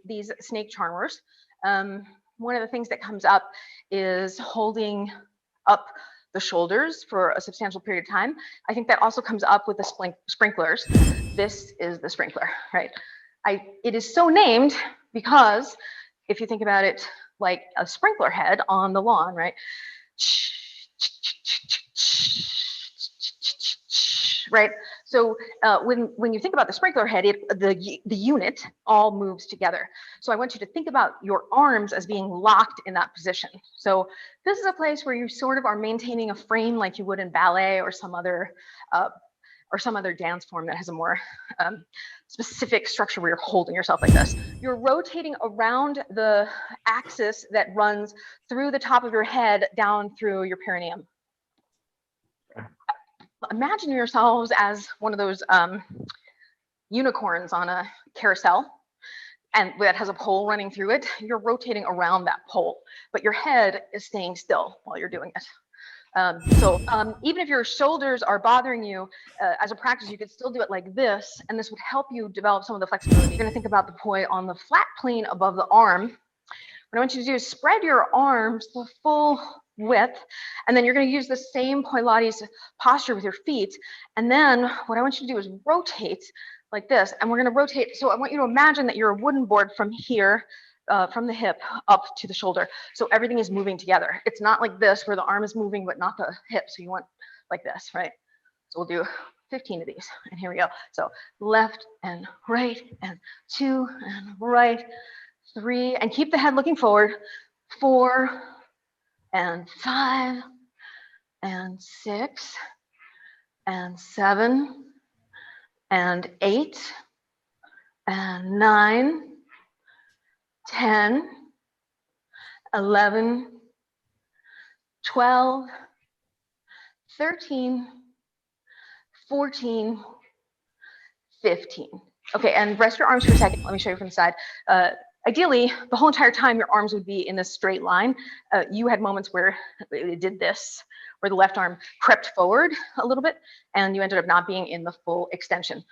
these snake charmers, one of the things that comes up is holding up the shoulders for a substantial period of time. I think that also comes up with the sprinklers. This is the sprinkler, right? It is so named because if you think about it like a sprinkler head on the lawn, right? Right. So when you think about the sprinkler head, the unit all moves together. So I want you to think about your arms as being locked in that position. So this is a place where you sort of are maintaining a frame like you would in ballet or some other dance form that has a more specific structure where you're holding yourself like this. You're rotating around the axis that runs through the top of your head down through your perineum. Imagine yourselves as one of those unicorns on a carousel, and that has a pole running through it. You're rotating around that pole, but your head is staying still while you're doing it. Even if your shoulders are bothering you, as a practice, you could still do it like this, and this would help you develop some of the flexibility. You're going to think about the poi on the flat plane above the arm. What I want you to do is spread your arms the full width, and then you're going to use the same Pilates posture with your feet. And then what I want you to do is rotate like this, and we're going to rotate. So I want you to imagine that you're a wooden board from here, from the hip up to the shoulder. So everything is moving together. It's not like this where the arm is moving, but not the hip. So you want like this, right? So we'll do 15 of these. And here we go. So left and right and 2 and right, 3, and keep the head looking forward. 4 and 5 and 6 and 7 and 8 and 9, 10, 11, 12, 13, 14, 15. Okay, and rest your arms for a second. Let me show you from the side. Ideally, the whole entire time your arms would be in this straight line. You had moments where it did this, where the left arm crept forward a little bit, and you ended up not being in the full extension.